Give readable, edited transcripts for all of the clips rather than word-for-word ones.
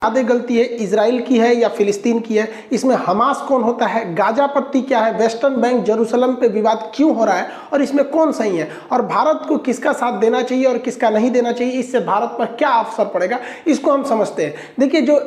ज़्यादा गलती है इजराइल की है या फिलिस्तीन की है? इसमें हमास कौन होता है, गाजा पट्टी क्या है, वेस्टर्न बैंक जेरूसलम पे विवाद क्यों हो रहा है और इसमें कौन सही है, और भारत को किसका साथ देना चाहिए और किसका नहीं देना चाहिए, इससे भारत पर क्या असर पड़ेगा, इसको हम समझते हैं। देखिए, जो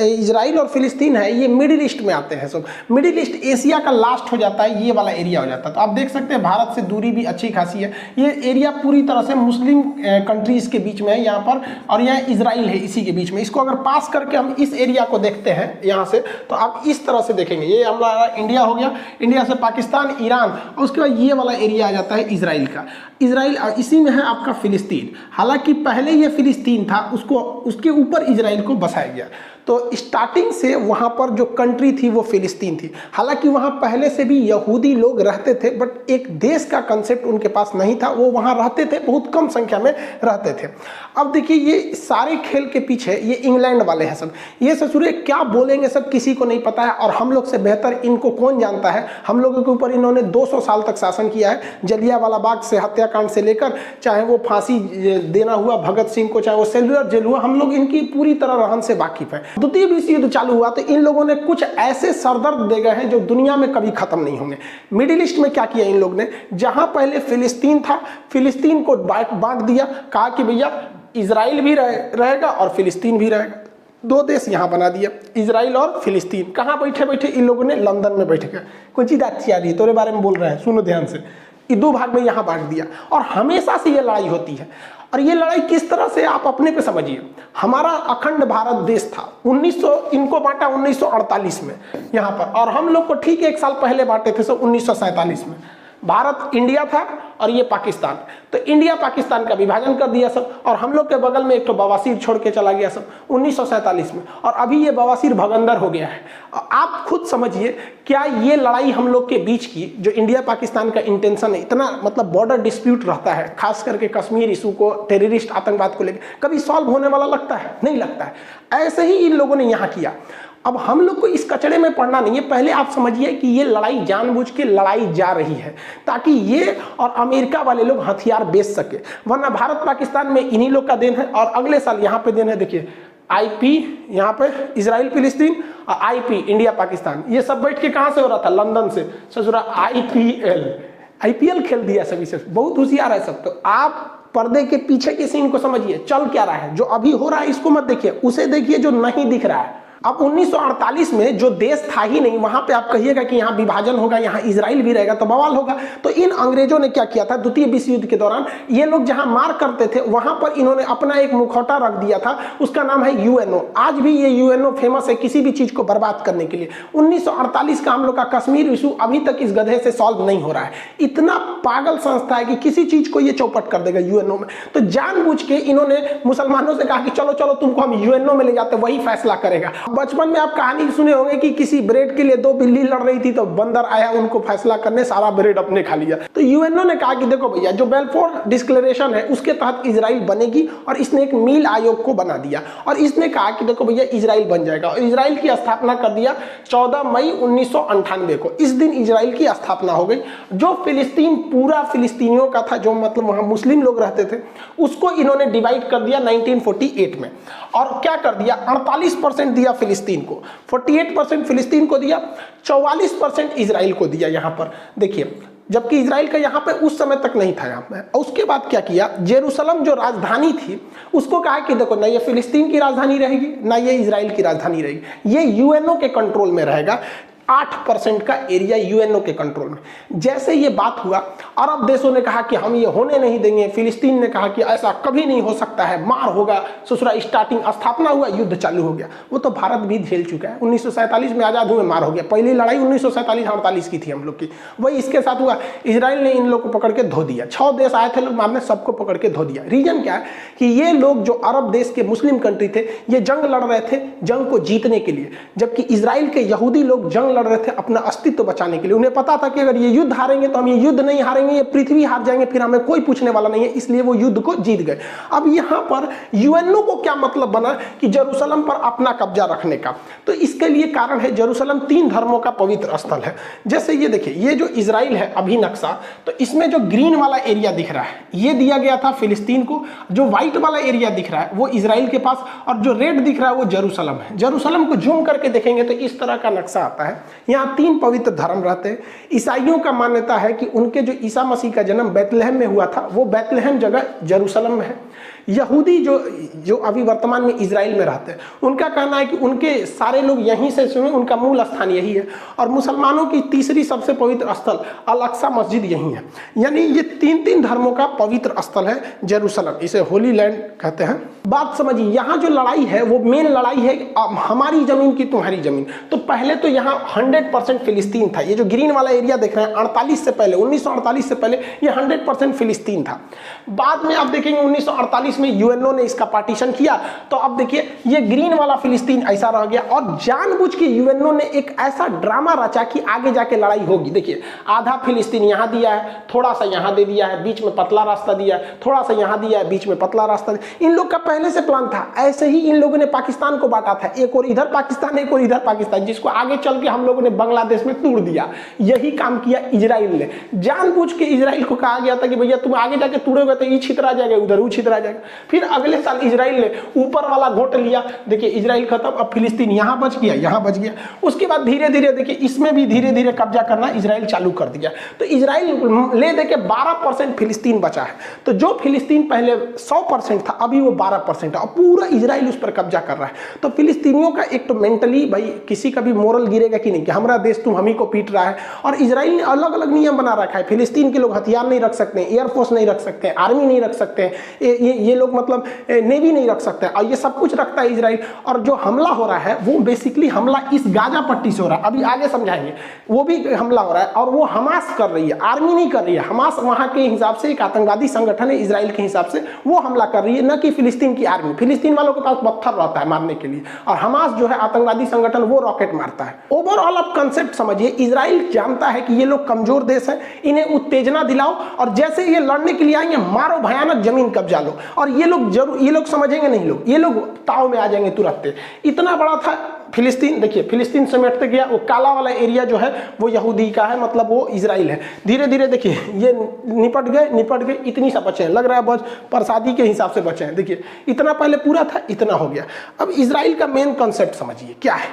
इजराइल और फिलिस्तीन है ये मिडिल ईस्ट में आते हैं। सब मिडिल ईस्ट एशिया का लास्ट हो जाता है, ये वाला एरिया हो जाता है। तो आप देख सकते हैं भारत से दूरी भी अच्छी खासी है। ये एरिया पूरी तरह से मुस्लिम कंट्रीज के बीच में है यहाँ पर, और यहाँ इजराइल है इसी के बीच में। इसको अगर पास करके हम इस एरिया को देखते हैं यहाँ से, तो आप इस तरह से देखेंगे, ये हमारा इंडिया हो गया, इंडिया से पाकिस्तान, ईरान, और उसके बाद ये वाला एरिया आ जाता है इजराइल का। इजराइल इसी में है आपका फिलिस्तीन। हालांकि पहले ये फिलिस्तीन था, उसके ऊपर इजराइल को बसाया गया। तो स्टार्टिंग से वहाँ पर जो कंट्री थी वो फिलिस्तीन थी। हालांकि वहाँ पहले से भी यहूदी लोग रहते थे, बट एक देश का कंसेप्ट उनके पास नहीं था। वो वहाँ रहते थे, बहुत कम संख्या में रहते थे। अब देखिए, ये सारे खेल के पीछे ये इंग्लैंड वाले हैं सब। ये ससुरे क्या बोलेंगे सब किसी को नहीं पता है, और हम लोग से बेहतर इनको कौन जानता है। हम लोगों के ऊपर इन्होंने 200 साल तक शासन किया है। जलियांवाला बाग से हत्याकांड से लेकर, चाहे वो फांसी देना हुआ भगत सिंह को, चाहे वो सेलुलर जेल हुआ, हम लोग इनकी पूरी तरह रहन से वाकिफ है। द्वितीय विश्व युद्ध चालू हुआ तो इन लोगों ने कुछ ऐसे सरदर्द दे गए हैं जो दुनिया में कभी खत्म नहीं होंगे। मिडिल ईस्ट में क्या किया इन लोग ने, जहां पहले फिलिस्तीन था, फिलिस्तीन को बांट दिया। कहा कि भैया इजराइल भी रहेगा और फिलिस्तीन भी रहेगा। दो देश यहाँ बना दिया, इजराइल और फिलिस्तीन। कहाँ बैठे बैठे इन लोगों ने, लंदन में बैठ गए। कोई चीज अच्छी आ रही है, तोरे बारे में बोल रहे हैं, सुनो ध्यान से। ये दो भाग में यहाँ बांट दिया, और हमेशा से ये लड़ाई होती है। और ये लड़ाई किस तरह से, आप अपने पे समझिए। हमारा अखंड भारत देश था, 1900 इनको बांटा 1948 में यहाँ पर, और हम लोग को ठीक 1 साल पहले बांटे थे, 1947 में। भारत इंडिया था और ये पाकिस्तान। तो इंडिया पाकिस्तान का विभाजन कर दिया सब, और हम लोग के बगल में एक तो बवासीर छोड़ के चला गया सब 1947 में, और अभी ये बवासीर भगंदर हो गया है। आप खुद समझिए, क्या ये लड़ाई हम लोग के बीच की, जो इंडिया पाकिस्तान का इंटेंशन है, इतना मतलब बॉर्डर डिस्प्यूट रहता है, खास करके कश्मीर इशू को, टेररिस्ट आतंकवाद को लेकर, कभी सॉल्व होने वाला लगता है? नहीं लगता है। ऐसे ही इन लोगों ने यहाँ किया। अब हम लोग को इस कचड़े में पड़ना नहीं है। पहले आप समझिए कि ये लड़ाई जानबूझ के लड़ाई जा रही है, ताकि ये और अमेरिका वाले लोग हथियार बेच सके। वरना भारत पाकिस्तान में इन्हीं लोग का देन है, और अगले साल यहाँ पे देन है। देखिए, आईपी यहाँ पे इजराइल फिलिस्तीन, और आईपी इंडिया पाकिस्तान। ये सब बैठ के कहाँ से हो रहा था? लंदन से। ससुरा आईपीएल खेल दिया सभी से। बहुत होशियार है सब। तो आप पर्दे के पीछे के सीन को समझिए, चल क्या रहा है। जो अभी हो रहा है इसको मत देखिए, उसे देखिए जो नहीं दिख रहा है। अब 1948 में जो देश था ही नहीं, वहां पे आप कहिएगा कि यहाँ विभाजन होगा, यहाँ इजराइल भी रहेगा, तो बवाल होगा। तो इन अंग्रेजों ने क्या किया था, द्वितीय विश्व युद्ध के दौरान ये लोग जहां मार करते थे, वहां पर इन्होंने अपना एक मुखौटा रख दिया था। उसका नाम है यूएनओ। आज भी ये यूएनओ फेमस है किसी भी चीज को बर्बाद करने के लिए। 1948 का हम लोग का कश्मीर इशू अभी तक इस गधे से सॉल्व नहीं हो रहा है। इतना पागल संस्था है कि किसी चीज को ये चौपट कर देगा यूएनओ में। तो जानबूझ के इन्होंने मुसलमानों से कहा कि चलो चलो तुमको हम यूएनओ में ले जाते, वही फैसला करेगा। बचपन में आप कहानी सुने होंगे कि किसी ब्रेड के लिए 2 बिल्ली लड़ रही थी, तो बंदर आया उनको फैसला करने, सारा ब्रेड अपने खा लिया। तो यूएनओ ने कहा कि देखो भैया, जो बेलफोर डिक्लेरेशन है उसके तहत इजराइल बनेगी, और इसने एक मील आयोग को बना दिया, और इसने कहा कि देखो भैया इजराइल बन जाएगा। और इजराइल की स्थापना कर दिया 14 मई 1998 को। इस दिन इजराइल की स्थापना हो गई। जो फिलिस्तीन पूरा फिलिस्तीनियों का था, जो मतलब वहां मुस्लिम लोग रहते थे, उसको इन्होंने डिवाइड कर दिया 1948 में। और क्या कर दिया, 48% दिया फिलिस्तीन को, 48% फिलिस्तीन को दिया, 44% इजराइल को दिया। यहां पर देखिए, जबकि इजराइल का यहाँ पे उस समय तक नहीं था यहाँ पे। उसके बाद क्या किया, जेरूसलम जो राजधानी थी उसको कहा कि देखो, ना ये फिलिस्तीन की राजधानी रहेगी, ना ये इजराइल की राजधानी रहेगी, ये यूएनओ के कंट्रोल में रहेगा। 8% का एरिया यूएनओ के कंट्रोल में। जैसे ये बात हुआ, अरब देशों ने कहा कि हम ये होने नहीं देंगे। फिलिस्तीन ने कहा कि ऐसा कभी नहीं हो सकता है, मार होगा। ससुरा स्टार्टिंग स्थापना हुआ, युद्ध चालू हो गया। वो तो भारत भी झेल चुका है। 1947 में आजाद हुए, मार हो गया। पहली लड़ाई 1947-48 की थी हम लोग की, वही इसके साथ हुआ। इजराइल ने इन लोग को पकड़ के धो दिया। 6 देश आए थे लोग मारने, सबको पकड़ के धो दिया। रीजन क्या है कि ये लोग जो अरब देश के मुस्लिम कंट्री थे, ये जंग लड़ रहे थे, जंग को जीतने के लिए, जबकि इजराइल के यहूदी लोग जंग लड़ रहे थे अपना अस्तित्व बचाने के लिए। उन्हें पता था कि अगर ये युद्ध हारेंगे तो हम ये युद्ध नहीं हारेंगे, ये पृथ्वी हार जाएंगे, फिर हमें कोई पूछने वाला नहीं है, इसलिए वो युद्ध को जीत गए। अब यहाँ पर यूएनओ को क्या मतलब बना कि जेरूशलम पर अपना कब्जा रखने का? तो इसके लिए कारण है जेरूशलम 3 धर्मों का पवित्र स्थल है। जैसे ये देखिए, ये जो इजराइल है अभी नक्शा, तो इसमें जो ग्रीन वाला एरिया दिख रहा है ये दिया गया था फिलिस्तीन को, जो व्हाइट वाला एरिया दिख रहा है वो इजराइल के पास, और जो रेड दिख रहा है वो जेरूशलम है। जेरूशलम को जूम करके देखेंगे तो इस तरह का नक्शा आता है। यहाँ 3 पवित्र धर्म रहते हैं। ईसाइयों का मान्यता है कि उनके जो ईसा मसीह का जन्म बैतलहम में हुआ था वो बैतलहम जगह जेरूशलम में है। यहूदी जो अभी वर्तमान में इजराइल में रहते हैं उनका कहना है कि उनके सारे लोग यहीं से सुने, उनका मूल स्थान यही है। और मुसलमानों की तीसरी सबसे पवित्र स्थल अल अक्सा मस्जिद यही है। यानी ये 3 धर्मों का पवित्र स्थल है जेरूशलम, इसे होली लैंड कहते हैं। बात समझिए, यहाँ जो लड़ाई है वो मेन लड़ाई है हमारी जमीन की तुम्हारी जमीन। तो पहले तो यहाँ 100% फिलिस्तीन था। ये जो ग्रीन वाला एरिया देख रहे हैं 48 से पहले, 1948 से पहले ये 100% फिलिस्तीन था। बाद में आप देखेंगे 1948 में यूएनओ ने इसका पार्टीशन किया, तो अब देखिए ये ग्रीन वाला फिलिस्तीन ऐसा रह गया। और जानबूझ के यूएनओ ने एक ऐसा ड्रामा रचा कि आगे जाके लड़ाई होगी। देखिए आधा फिलिस्तीन यहाँ दिया है, थोड़ा सा यहाँ दे दिया है, बीच में पतला रास्ता दिया है, थोड़ा सा यहाँ दिया है, बीच में पतला रास्ता दिया। इन लोग का पहले से प्लान था। ऐसे ही इन लोगों ने पाकिस्तान को बांटा था, एक और इधर पाकिस्तान, एक और इधर पाकिस्तान, जिसको आगे चल के हम लोगों ने बांग्लादेश में तोड़ दिया। यही काम किया इजराइल ने। जानबूझ के इजराइल को कहा गया था कि भैया तुम आगे जाके तोड़ोगे तो ये छितरा जाएगा, उधर वो छितरा जाएगा। फिर अगले साल इजराइल ने ऊपर वाला घोट लिया। देखिए इजराइल खत्म, अब फिलिस्तीन यहाँ बच गया, यहाँ बच गया। उसके बाद धीरे धीरे देखिए इसमें भी धीरे धीरे कब्जा करना इजराइल चालू कर दिया। तो इजराइल ले दे के 12% फिलिस्तीन बचा है। तो जो फिलिस्तीन पहले 100% था अभी वो 12% है, और पूरा इजराइल उस पर कब्जा कर रहा है। तो फिलिस्तीनियों का एक तो मेंटली भाई किसी का भी मोरल गिरेगा कि नहीं कि हमारा देश तुम हम ही को पीट रहा है। और इजराइल ने अलग अलग नियम बना रखा है। फिलिस्तीन के लोग हथियार नहीं रख सकते, एयरफोर्स नहीं रख सकते, आर्मी नहीं रख सकते, ये लोग मतलब नेवी नहीं रख सकते, और ये सब कुछ रखता है इजराइल। और जो हमला हो रहा है वो बेसिकली हमला इस गाजा पट्टी से हो रहा है, अभी आगे समझाएंगे। वो भी हमला हो रहा है और वो हमास कर रही है, आर्मी नहीं कर रही है। हमास वहां के हिसाब से एक आतंकवादी संगठन है, इजराइल के हिसाब से वो हमला कर रही है, न कि फिलिस्तीन की आर्मी। फिलिस्तीन वालों के पास पत्थर रहता है मारने के लिए, और हमास जो है आतंकवादी संगठन वो रॉकेट मारता है। ओवरऑल आप कंसेप्ट समझिए, इजराइल जानता है कि ये लोग कमजोर देश है, इन्हें उत्तेजना दिलाओ और जैसे ये लड़ने के लिए आएंगे मारो, भयानक जमीन कब्जा लो। और ये लोग जरूर, ये लोग समझेंगे नहीं, लोग ये लोग ताव में आ जाएंगे तुरंत। इतना बड़ा था फिलिस्तीन। देखिए फिलिस्तीन समेटते गया, वो काला वाला एरिया जो है वो यहूदी का है, मतलब वो इजराइल है। धीरे धीरे देखिए ये निपट गए, इतनी सा बचे हैं, लग रहा है बस प्रसादी के हिसाब से बचे हैं। देखिए इतना पहले पूरा था, इतना हो गया। अब इजराइल का मेन कॉन्सेप्ट समझिए क्या है।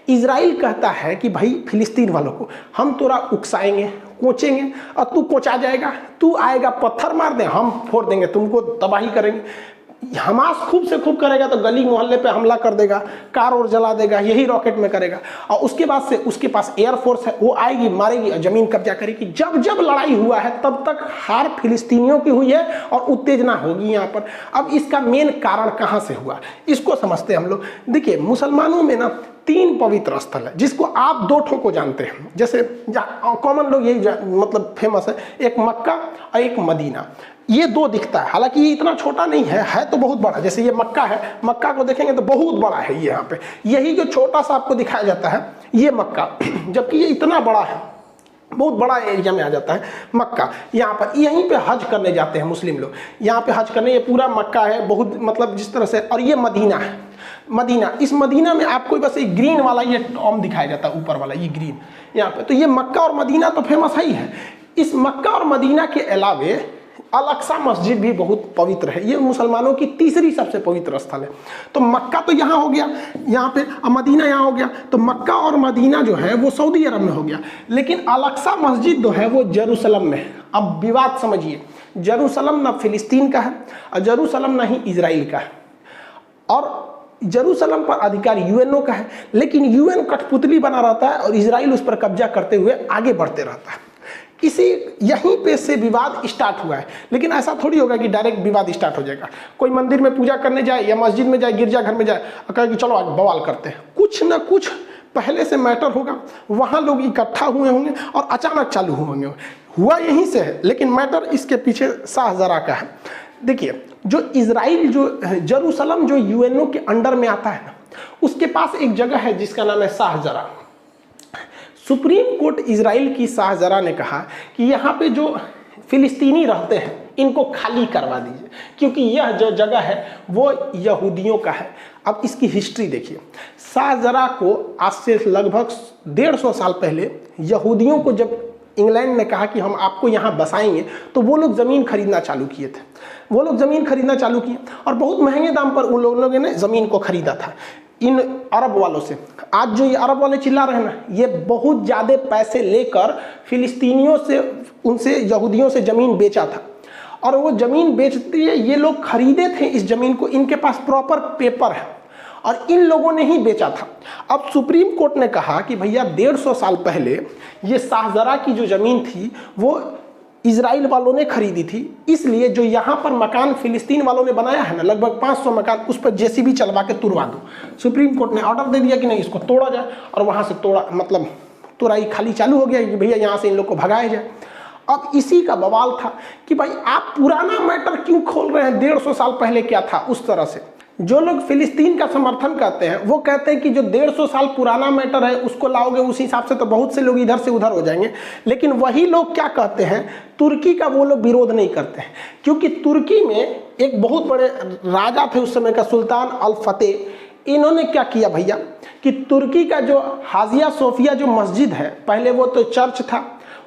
इजराइल कहता है कि भाई फिलिस्तीन वालों को हम तोरा उकसाएंगे, कोचेंगे, और तू कोचा जाएगा, तू आएगा पत्थर मार दे, हम फोड़ देंगे, तुमको तबाही करेंगे। हमास खूब से खूब करेगा तो गली मोहल्ले पे हमला कर देगा, कार और जला देगा, यही रॉकेट में करेगा। और उसके बाद से उसके पास एयरफोर्स है, वो आएगी, मारेगी और जमीन कब्जा करेगी। जब जब लड़ाई हुआ है तब तक हार फिलिस्तीनियों की हुई है और उत्तेजना होगी यहाँ पर। अब इसका मेन कारण कहाँ से हुआ इसको समझते हैं हम लोग। देखिए मुसलमानों में ना 3 पवित्र स्थल है, जिसको आप 2 ठों को जानते हैं। जैसे कॉमन लोग यही मतलब फेमस है, एक मक्का और एक मदीना। ये 2 दिखता है, हालांकि ये इतना छोटा नहीं है तो बहुत बड़ा। जैसे ये मक्का है, मक्का को देखेंगे तो बहुत बड़ा है ये यहाँ पे। यही जो छोटा सा आपको दिखाया जाता है ये मक्का, जबकि ये इतना बड़ा है, बहुत बड़ा एरिया में आ जाता है मक्का। यहाँ पर यहीं पे हज करने जाते हैं मुस्लिम लोग, यहाँ पे हज करने। ये पूरा मक्का है, बहुत मतलब जिस तरह से। और ये मदीना है, मदीना। इस मदीना में आपको बस एक ग्रीन वाला ये टॉम दिखाया जाता है, ऊपर वाला ये ग्रीन यहाँ पे। तो ये मक्का और मदीना तो फेमस है ही है। इस मक्का और मदीना के अलावे अल अक्सा मस्जिद भी बहुत पवित्र है। ये मुसलमानों की तीसरी सबसे पवित्र स्थल है। तो मक्का तो यहाँ हो गया, यहाँ पे, मदीना यहाँ हो गया। तो मक्का और मदीना जो है वो सऊदी अरब में हो गया, लेकिन अल अक्सा मस्जिद जो है वो जेरूशलम में है। अब विवाद समझिए, जेरूशलम ना फिलिस्तीन का है और जेरूशलम ना ही इजराइल का है। और जेरूशलम पर अधिकार यूएनओ का है, लेकिन यूएन कठपुतली बना रहता है और इजराइल उस पर कब्जा करते हुए आगे बढ़ते रहता है। इसी यहीं पे से विवाद स्टार्ट हुआ है। लेकिन ऐसा थोड़ी होगा कि डायरेक्ट विवाद स्टार्ट हो जाएगा। कोई मंदिर में पूजा करने जाए या मस्जिद में जाए, गिरजाघर में जाए और कहे कि चलो आज बवाल करते हैं, कुछ ना कुछ पहले से मैटर होगा, वहाँ लोग इकट्ठा हुए होंगे और अचानक चालू होंगे। हुआ यहीं से है, लेकिन मैटर इसके पीछे शाहजरा का है। देखिए जो इजराइल, जो जेरूशलम जो यूएनओ के अंडर में आता है ना, उसके पास एक जगह है जिसका नाम है शाहजरा। सुप्रीम कोर्ट इजराइल की शाहजरा ने कहा कि यहाँ पे जो फिलिस्तीनी रहते हैं इनको खाली करवा दीजिए, क्योंकि यह जो जगह है वो यहूदियों का है। अब इसकी हिस्ट्री देखिए, शाहजरा को आज से लगभग 150 साल पहले यहूदियों को जब इंग्लैंड ने कहा कि हम आपको यहाँ बसाएंगे, तो वो लोग ज़मीन खरीदना चालू किए थे। वो लोग ज़मीन खरीदना चालू किए और बहुत महंगे दाम पर उन लोगों ने ज़मीन को खरीदा था इन अरब वालों से। आज जो ये अरब वाले चिल्ला रहे हैं ना, ये बहुत ज़्यादा पैसे लेकर फिलिस्तीनियों से, उनसे यहूदियों से ज़मीन बेचा था। और वो ज़मीन बेचते ये लोग खरीदे थे इस ज़मीन को, इनके पास प्रॉपर पेपर है और इन लोगों ने ही बेचा था। अब सुप्रीम कोर्ट ने कहा कि भैया 150 साल पहले ये शाहजरा की जो ज़मीन थी वो इजराइल वालों ने खरीदी थी, इसलिए जो यहाँ पर मकान फिलिस्तीन वालों ने बनाया है ना, लगभग 500 मकान, उस पर जेसीबी चलवा के तुड़वा दो। सुप्रीम कोर्ट ने ऑर्डर दे दिया कि नहीं, इसको तोड़ा जाए और वहाँ से तोड़ा मतलब तुराई खाली चालू हो गया कि भैया यहाँ से इन लोग को भगाया जाए। अब इसी का बवाल था कि भाई आप पुराना मैटर क्यों खोल रहे हैं, 150 साल पहले क्या था उस तरह से। जो लोग फिलिस्तीन का समर्थन करते हैं वो कहते हैं कि जो 150 साल पुराना मैटर है उसको लाओगे उस हिसाब से तो बहुत से लोग इधर से उधर हो जाएंगे। लेकिन वही लोग क्या कहते हैं, तुर्की का वो लोग विरोध नहीं करते हैं, क्योंकि तुर्की में एक बहुत बड़े राजा थे उस समय का, सुल्तान अल फतेह। इन्होंने क्या किया भैया कि तुर्की का जो हाजिया सोफिया जो मस्जिद है, पहले वो तो चर्च था,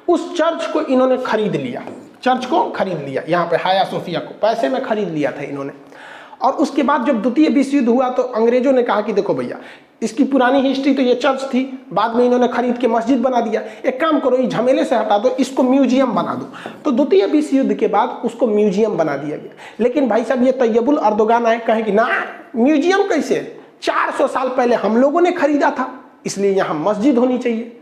उस चर्च को इन्होंने खरीद लिया। चर्च को खरीद लिया, यहाँ पे हाया सोफिया को पैसे में खरीद लिया था इन्होंने। और उसके बाद जब द्वितीय विश्व युद्ध हुआ तो अंग्रेजों ने कहा कि देखो भैया, इसकी पुरानी हिस्ट्री तो ये चर्च थी, बाद में इन्होंने खरीद के मस्जिद बना दिया, एक काम करो इस झमेले से हटा दो, इसको म्यूजियम बना दो। तो द्वितीय विश्व युद्ध के बाद उसको म्यूजियम बना दिया गया। लेकिन भाई साहब ये तैयबुल अर्दोगान आए, कहे कि ना म्यूजियम कैसे, 400 साल पहले हम लोगों ने खरीदा था, इसलिए यहाँ मस्जिद होनी चाहिए।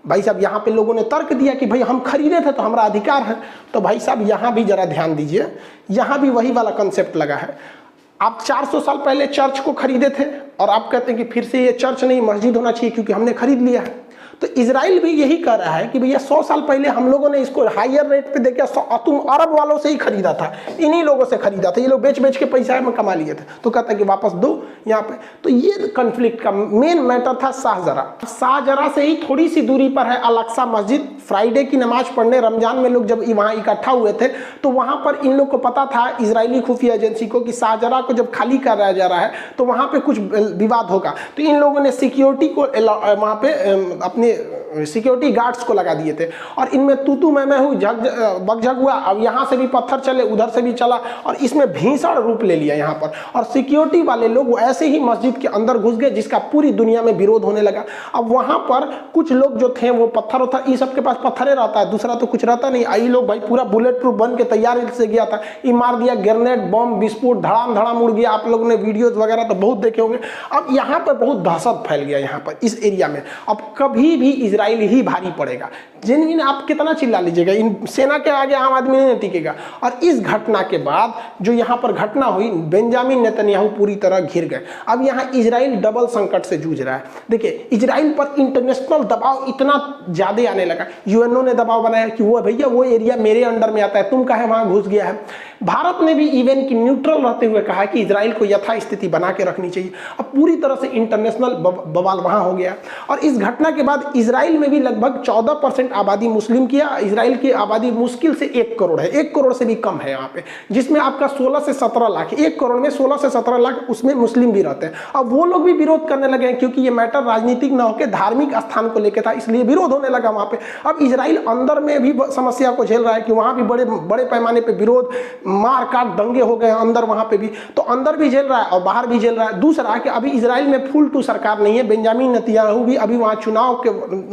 भाई साहब यहाँ पे लोगों ने तर्क दिया कि भाई हम खरीदे थे तो हमारा अधिकार है। तो भाई साहब यहाँ भी जरा ध्यान दीजिए, यहाँ भी वही वाला कंसेप्ट लगा है। आप 400 साल पहले चर्च को खरीदे थे और आप कहते हैं कि फिर से ये चर्च नहीं मस्जिद होना चाहिए क्योंकि हमने खरीद लिया है। तो इजराइल भी यही कह रहा है कि भैया 100 साल पहले हम लोगों ने इसको हायर रेट पे देके तुम अरब वालों से ही खरीदा था, इन्हीं लोगों से खरीदा था, ये लोग बेच बेच के पैसा में कमा लिए थे, तो कहता है कि वापस दो यहाँ पे। तो ये कन्फ्लिक्ट का मेन मैटर था शाहजरा। शाहजरा से ही थोड़ी सी दूरी पर है अल अक्सा मस्जिद। फ्राइडे की नमाज पढ़ने रमजान में लोग जब वहाँ इकट्ठा हुए थे तो वहाँ पर इन लोग को पता था, इजरायली खुफिया एजेंसी को, कि शाहजरा को जब खाली कराया जा रहा है तो वहाँ पे कुछ विवाद होगा। तो इन लोगों ने सिक्योरिटी को वहाँ पे अपने सिक्योरिटी गार्ड्स को लगा दिए थे और इनमें तू मैं हूँ बगझग हुआ। अब यहाँ से भी पत्थर चले, उधर से भी चला और इसमें भीषण रूप ले लिया यहाँ पर। और सिक्योरिटी वाले लोग ऐसे ही मस्जिद के अंदर घुस गए जिसका पूरी दुनिया में विरोध होने लगा। अब वहाँ पर कुछ लोग जो थे वो पत्थर होता, ये सबके पास पत्थरे रहता है, दूसरा तो कुछ रहता नहीं। आई लोग भाई पूरा बुलेट प्रूफ बन के तैयार से गया था, ये मार दिया, ग्रेनेड बम विस्फोट धड़ाम धड़ाम उड़ गया। आप लोगों ने वीडियोज वगैरह तो बहुत देखे होंगे। अब यहाँ पर बहुत दहशत फैल गया यहाँ पर इस एरिया में। अब कभी भी इजराइल ही भारी पड़ेगा। जिन आप कितना चिल्ला लीजिएगा, इन सेना के आगे आम आदमी नहीं टिकेगा। और इस घटना के बाद जो यहाँ पर घटना हुई, बेंजामिन नेतन्याहू पूरी तरह घिर गए। अब यहाँ इजराइल डबल संकट से जूझ रहा है। देखिए इजराइल पर इंटरनेशनल दबाव इतना ज्यादा आने लगा, यूएनओ ने दबाव बनाया कि वो भैया वो एरिया मेरे अंडर में आता है, तुम काहे वहां घुस गया है। भारत ने भी इवन की न्यूट्रल रहते हुए कहा कि इजराइल को यथास्थिति बना के रखनी चाहिए। अब पूरी तरह से इंटरनेशनल बवाल वहां हो गया। और इस घटना के बाद इजराइल में भी लगभग 14% आबादी मुस्लिम की है। इजराइल की आबादी मुश्किल से 1 करोड़ है, 1 करोड़ से भी कम है यहाँ पे, जिसमें आपका 16 से 17 लाख, 1 करोड़ में 16 से 17 लाख उसमें मुस्लिम भी रहते हैं। अब वो लोग भी विरोध करने लगे हैं क्योंकि ये मैटर राजनीतिक न होकर धार्मिक स्थान को लेकर था, इसलिए विरोध होने लगा वहां पे। अब इजराइल अंदर में भी समस्या को झेल रहा है कि वहां भी बड़े बड़े पैमाने पे विरोध, मार काट, दंगे हो गए अंदर, वहां पे भी तो अंदर भी झेल रहा है और बाहर भी झेल रहा है। दूसरा कि अभी इजराइल में फुल टू सरकार नहीं है, बेंजामिन नेतन्याहू भी अभी वहां चुनाव के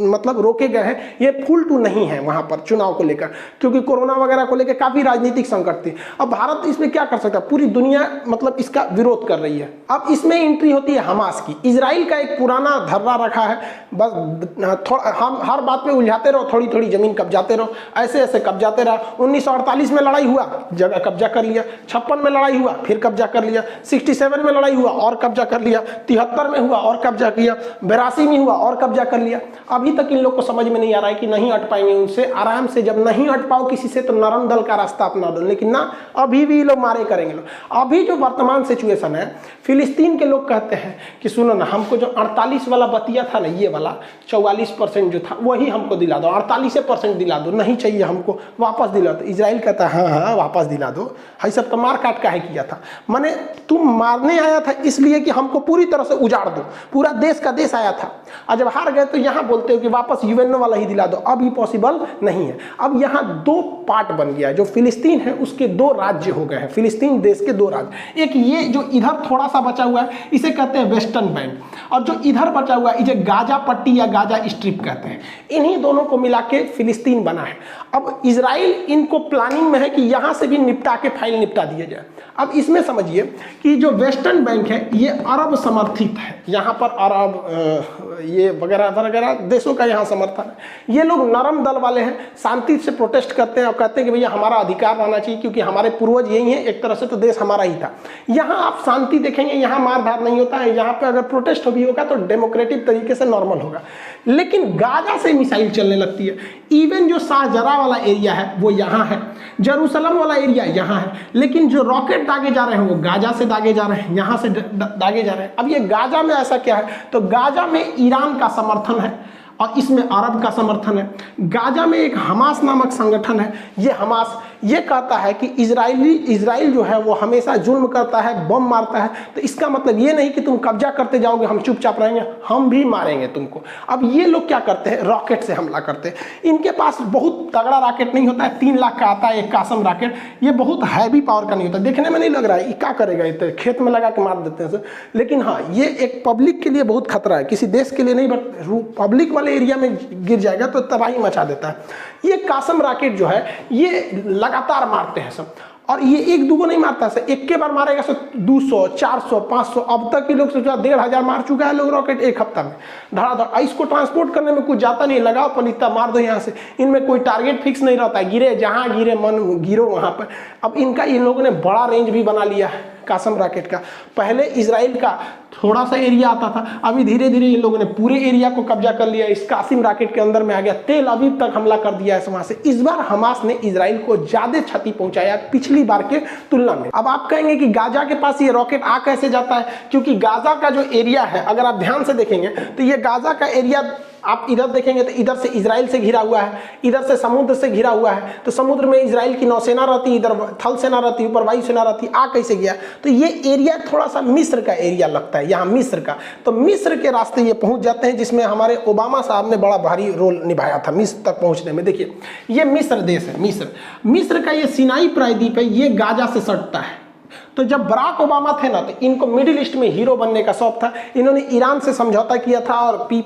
मतलब रोके गए हैं, ये फुल टू नहीं है वहां पर चुनाव को लेकर, क्योंकि कोरोना वगैरह को लेकर काफी राजनीतिक संकट थी। अब भारत इसमें क्या कर सकता है, पूरी दुनिया मतलब इसका विरोध कर रही है। अब इसमें एंट्री होती है हमास की। इजराइल का एक पुराना धर्रा रखा है, बस हम हर बात में उलझाते रहो, थोड़ी थोड़ी जमीन कब्जाते रहो, ऐसे ऐसे कब्जाते रहो। 1948 में लड़ाई हुआ, जगह कब्जा कर लिया, 56 में लड़ाई हुआ फिर कब्जा कर लिया, 67 में लड़ाई हुआ और कब्जा कर लिया, 73 में हुआ और कब्जा किया, 82 में हुआ और कब्जा कर लिया। अभी तक इन लोग को समझ में नहीं आ रहा है कि नहीं हट पाएंगे उनसे। आराम से जब नहीं हट पाओ किसी से तो नरम दल का रास्ता अपना दो, लेकिन ना अभी भी लोग मारे करेंगे लोग। अभी जो वर्तमान सिचुएशन है, फिलिस्तीन के लोग कहते हैं कि सुनो ना, हमको जो 48 वाला बतिया था ना, ये वाला 44% जो था वही हमको दिला दो, 48% दिला दो, नहीं चाहिए हमको, वापस दिला दो। इजराइल कहता है हाँ हाँ वापस दिला दो, हाई सब तो मार काट काहे किया था, माने तुम मारने आया था इसलिए कि हमको पूरी तरह से उजाड़ दो, पूरा देश का देश आया था, और जब हार गए तो यहाँ बोलते हो कि वापस यूएनओ वाला ही दिला दो। अब ये पॉसिबल नहीं है। अब यहाँ दो पार्ट बन गया, जो फिलिस्तीन है उसके दो राज्य हो गए हैं, फिलिस्तीन देश के दो राज्य। एक ये जो इधर थोड़ा सा बचा हुआ है इसे कहते हैं वेस्टर्न बैंक, और जो इधर बचा हुआ है इसे गाजा पट्टी या गाजा स्ट्रिप कहते हैं। इन्हीं दोनों को मिला के फिलिस्तीन बना है। अब इजराइल इनको प्लानिंग में है कि यहाँ से भी निपटा के फाइल निपटा दिया जाए। अब इसमें समझिए कि जो वेस्टर्न बैंक है ये अरब समर्थित है, यहाँ पर अरब ये वगैरह वगैरह देशों का यहाँ समर्थन है। ये लोग नरम दल वाले हैं, शांति से प्रोटेस्ट करते हैं और कहते हैं कि भैया हमारा अधिकार रहना चाहिए क्योंकि हमारे पूर्वज यही हैं, एक तरह से तो देश हमारा ही था। यहाँ आप शांति देखेंगे, यहाँ मारधार नहीं होता है, यहाँ पे अगर प्रोटेस्ट भी होगा तो डेमोक्रेटिक तरीके से नॉर्मल होगा। लेकिन गाजा से मिसाइल चलने लगती है। इवन जो शाहजरा वाला एरिया है वो यहाँ है, जेरूसलम वाला एरिया यहाँ है, लेकिन जो रॉकेट दागे जा रहे हैं वो गाजा से दागे जा रहे हैं, यहाँ से दागे जा रहे हैं। अब ये गाजा में ऐसा क्या है, तो गाजा में ईरान का समर्थन है और इसमें अरब का समर्थन है। गाजा में एक हमास नामक संगठन है, ये हमास ये कहता है कि इजराइल जो है वो हमेशा जुल्म करता है, बम मारता है। तो इसका मतलब ये नहीं कि तुम कब्जा करते जाओगे हम चुपचाप रहेंगे, हम भी मारेंगे तुमको। अब ये लोग क्या करते हैं, रॉकेट से हमला करते हैं। इनके पास बहुत तगड़ा रॉकेट नहीं होता है, 3 लाख का आता है एक कासम रॉकेट, ये बहुत हैवी पावर का नहीं होता, देखने में नहीं लग रहा है ये क्या करेगा, इतने खेत में लगा के मार देते हैं। लेकिन हाँ, ये एक पब्लिक के लिए बहुत खतरा है, किसी देश के लिए नहीं, बट पब्लिक वाले एरिया में गिर जाएगा तो तबाही मचा देता है। ये कासम रॉकेट जो है ये लगातार मारते हैं सब, और ये एक दूगो नहीं मारता है, एक के बार मारेगा सो 200, 400, 500, अब तक के लोग सोचा 1500 मार चुका है लोग रॉकेट एक हफ्ता में धड़ाधड़। इसको ट्रांसपोर्ट करने में कुछ जाता नहीं, लगाओ पलिता मार दो यहाँ से। इनमें कोई टारगेट फिक्स नहीं रहता है, गिरे जहाँ गिरे मन गिरो वहाँ पर। अब इनका इन लोगों ने बड़ा रेंज भी बना लिया है कासम रॉकेट का। पहले इजराइल का थोड़ा सा एरिया आता था, अभी धीरे धीरे इन लोगों ने पूरे एरिया को कब्जा कर लिया, इस कासिम रॉकेट के अंदर में आ गया, तेल अवीव तक हमला कर दिया है वहां से। इस बार हमास ने इजराइल को ज्यादा क्षति पहुंचाया पिछली बार के तुलना में। अब आप कहेंगे कि गाजा के पास ये रॉकेट आ कैसे जाता है, क्योंकि गाजा का जो एरिया है अगर आप ध्यान से देखेंगे तो ये गाजा का एरिया आप इधर देखेंगे तो इधर से इजराइल से घिरा हुआ है, इधर से समुद्र से घिरा हुआ है। तो समुद्र में इजराइल की नौसेना रहती, इधर थल सेना रहती, ऊपर वायु सेना रहती, आ कैसे गया। तो ये एरिया थोड़ा सा मिस्र का एरिया लगता है, यहाँ मिस्र का। तो मिस्र के रास्ते ये पहुंच जाते हैं, जिसमें हमारे ओबामा साहब ने बड़ा भारी रोल निभाया था मिस्र तक पहुंचने में। देखिए ये मिस्र देश है, मिस्र का ये सिनाई प्रायद्वीप है, ये गाजा से सटता है। तो जब बराक ओबामा थे ना, तो इनको मिडिल ईस्ट में हीरो बनने का शौक था। इन्होंने ईरान से समझौता किया था और P+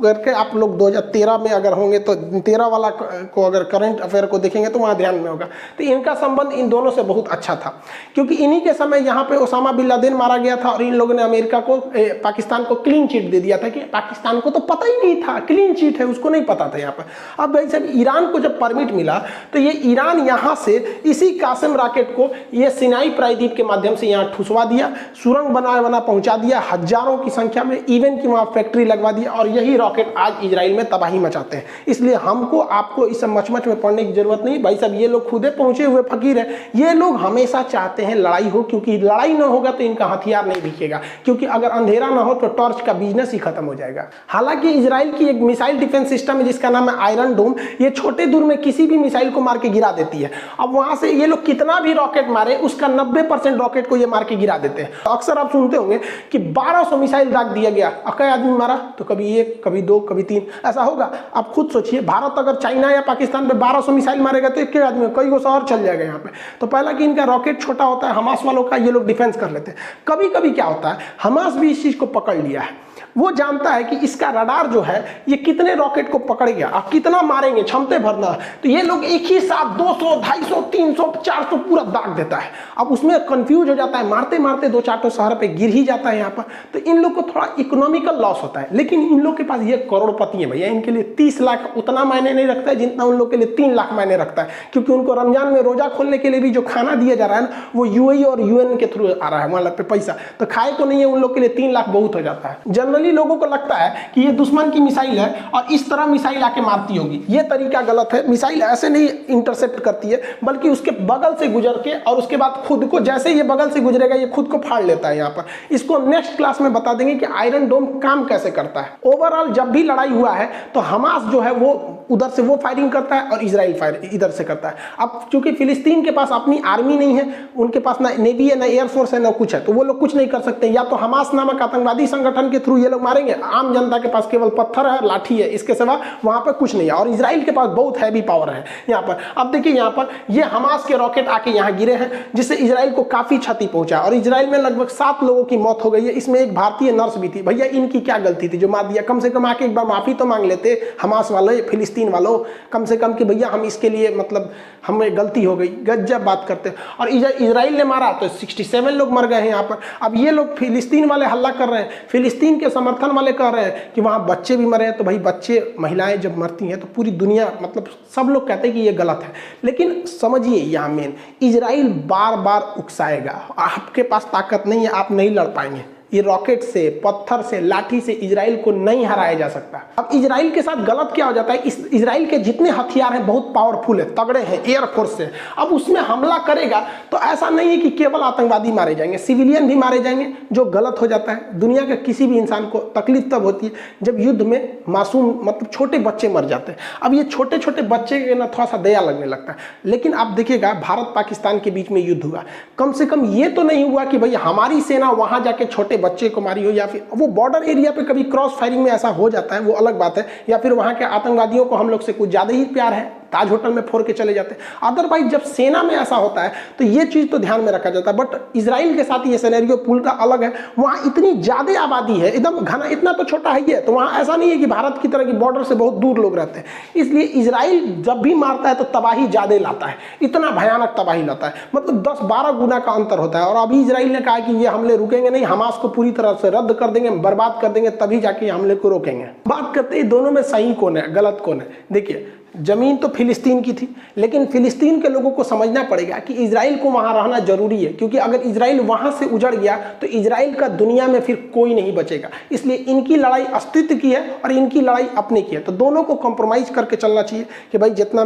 करके, आप लोग 2013 में अगर होंगे तो 13 वाला को अगर करंट अफेयर को देखेंगे तो वहाँ ध्यान में होगा। तो इनका संबंध इन दोनों से बहुत अच्छा था, क्योंकि इन्हीं के समय यहाँ पे ओसामा बिन लादेन मारा गया था और इन लोगों ने अमेरिका को पाकिस्तान को क्लीन चिट दे दिया था, कि पाकिस्तान को तो पता ही नहीं था क्लीन चिट है, उसको नहीं पता था यहाँ पर। अब भाई साहब ईरान को जब परमिट मिला तो ये ईरान यहाँ से इसी कासिम रॉकेट को ये सिनाई प्रायद्वीप के माध्यम से यहाँ ठुसवा दिया, सुरंग बना पहुंचा दिया हजारों की संख्या में, इवन की वहाँ फैक्ट्री लगवा दिया, और यही रॉकेट आज इजराइल में तबाही मचाते हैं। इसलिए हमको आपको इस मचमच में पड़ने की जरूरत नहीं भाई साहब, ये लोग खुदे पहुंचे हुए फकीर है। ये लोग हमेशा चाहते हैं लड़ाई हो, क्योंकि लड़ाई ना होगा तो इनका हथियार नहीं दिखेगा, क्योंकि अगर अंधेरा ना हो तो टॉर्च का बिजनेस ही खत्म हो जाएगा। हालांकि इजराइल की एक मिसाइल डिफेंस सिस्टम है जिसका नाम है आयरन डोम, ये छोटे दूर में किसी भी मिसाइल को मार के गिरा देती है। अब वहां से ये लोग कितना भी रॉकेट मारे, उसका 90% रॉकेट को ये मार के गिरा देते हैं। अक्सर आप सुनते होंगे कि 1200 मिसाइल दाग दिया गया, कई आदमी मारा, तो कभी 1, कभी 2, कभी 3 ऐसा होगा। आप खुद सोचिए, भारत अगर चाइना या पाकिस्तान पे 1200 मिसाइल मारेगा तो एक आदमी कई गो शहर चल जाएगा यहाँ पे। तो पहला कि इनका रॉकेट छोटा होता है, हमास वालों का, ये लोग डिफेंस कर लेते हैं। कभी कभी क्या होता है, हमास भी इस चीज को पकड़ लिया है। वो जानता है कि इसका रडार जो है ये कितने रॉकेट को पकड़ गया, आप कितना मारेंगे, क्षमता भरना। तो ये लोग एक ही साथ 200, 250, 300, 400 पूरा दाग देता है। अब उसमें कंफ्यूज हो जाता है, मारते मारते 2-4 शहर पे गिर ही जाता है यहाँ पर। तो इन लोग को थोड़ा इकोनॉमिकल लॉस होता है, लेकिन इन लोग के पास ये करोड़पति है भैया, इनके लिए 30 लाख उतना मायने नहीं रखता है जितना उन लोग के लिए 3 लाख मायने रखता है, क्योंकि उनको रमजान में रोजा खोलने के लिए भी जो खाना दिया जा रहा है ना, वो यूएई और यूएन के थ्रू आ रहा है वहां पे पैसा, तो खाए को नहीं है उन लोग के लिए 3 लाख बहुत हो जाता है। जनरली लोगों को लगता है कि ये दुश्मन की मिसाइल है और इस तरह मिसाइल आके मारती होगी, ये तरीका गलत है। मिसाइल ऐसे नहीं इंटरसेप्ट करती है, बल्कि उसके बगल से गुजर के और उसके बाद खुद को, जैसे ये बगल से गुजरेगा ये खुद को फाड़ लेता है। यहाँ पर इसको नेक्स्ट क्लास में बता देंगे कि आयरन डोम काम कैसे करता है। ओवरऑल जब भी लड़ाई हुआ है तो हमास जो है वो उधर से वो फायरिंग करता है और इजराइल फायर इधर से करता है। अब चूंकि फिलिस्तीन के पास अपनी आर्मी नहीं है, उनके पास ना नेवी है, ना एयरफोर्स है, ना कुछ है, तो वो लोग कुछ नहीं कर सकते। या तो हमास नामक आतंकवादी संगठन के थ्रू ये लोग मारेंगे, आम जनता के पास केवल पत्थर है, लाठी है, इसके सिवा वहां पर कुछ नहीं है। और इजराइल के पास बहुत हैवी पावर है यहाँ पर। अब देखिए यहाँ पर ये हमास के रॉकेट आके यहाँ गिरे हैं, जिससे इजराइल को काफी क्षति पहुंचा और इजराइल में लगभग 7 लोगों की मौत हो गई है। इसमें एक भारतीय नर्स भी थी। भैया इनकी क्या गलती थी जो मार दिया? कम से कम आके एक बार माफी तो मांग लेते हमास वाले, फिलिस्तीन वालों, कम से कम कि भैया हम इसके लिए मतलब हमें गलती हो गई। गजब बात करते हैं। और इजराइल ने मारा तो 67 लोग मर गए हैं यहाँ पर। अब ये लोग फिलिस्तीन वाले हल्ला कर रहे हैं, फिलिस्तीन के समर्थन वाले कह रहे हैं कि वहाँ बच्चे भी मरे हैं। तो भाई बच्चे, महिलाएं जब मरती हैं तो पूरी दुनिया, मतलब सब लोग कहते हैं कि ये गलत है। लेकिन समझिए यहाँ मेन, इजराइल बार बार उकसाएगा, आपके पास ताकत नहीं है, आप नहीं लड़ पाएंगे। ये रॉकेट से, पत्थर से, लाठी से इजराइल को नहीं हराया जा सकता। अब इजराइल के साथ गलत क्या हो जाता है, इस इजराइल के जितने हथियार हैं बहुत पावरफुल है, तगड़े हैं, एयरफोर्स से। अब उसमें हमला करेगा तो ऐसा नहीं है कि केवल आतंकवादी मारे जाएंगे, सिविलियन भी मारे जाएंगे, जो गलत हो जाता है। दुनिया के किसी भी इंसान को तकलीफ तब होती है जब युद्ध में मासूम, मतलब छोटे बच्चे मर जाते हैं। अब ये छोटे छोटे बच्चे के ना थोड़ा सा दया लगने लगता है। लेकिन आप देखिएगा भारत पाकिस्तान के बीच में युद्ध हुआ, कम से कम ये तो नहीं हुआ कि भाई हमारी सेना वहां जाके छोटे बच्चे को मारी हो, या फिर वो बॉर्डर एरिया पे कभी क्रॉस फायरिंग में ऐसा हो जाता है, वो अलग बात है। या फिर वहां के आतंकवादियों को हम लोग से कुछ ज्यादा ही प्यार है, ताज होटल में फोड़ के चले जाते हैं। अदरवाइज जब सेना में ऐसा होता है तो ये चीज तो ध्यान में रखा जाता है। बट इजराइल के साथ ये सिनेरियो पूरा अलग है। वहां इतनी ज्यादा आबादी है, एकदम घना, इतना तो छोटा है ही है, तो वहां ऐसा नहीं है कि भारत की तरह की बॉर्डर से बहुत दूर लोग रहते हैं। इसलिए इजराइल जब भी मारता है तो तबाही ज्यादा लाता है, इतना भयानक तबाही लाता है, मतलब 10-12 गुना का अंतर होता है। और अभी इजराइल ने कहा कि ये हमले रुकेंगे नहीं, हमास को पूरी तरह से रद्द कर देंगे, बर्बाद कर देंगे, तभी जाके हमले को रोकेंगे। बात करते हैं दोनों में सही कौन है, गलत कौन है। देखिए जमीन तो फिलिस्तीन की थी, लेकिन फिलिस्तीन के लोगों को समझना पड़ेगा कि इजराइल को वहां रहना जरूरी है, क्योंकि अगर इजराइल वहां से उजड़ गया तो इजराइल का दुनिया में फिर कोई नहीं बचेगा। इसलिए इनकी लड़ाई अस्तित्व की है और इनकी लड़ाई अपने की है, तो दोनों को कॉम्प्रोमाइज करके चलना चाहिए कि भाई जितना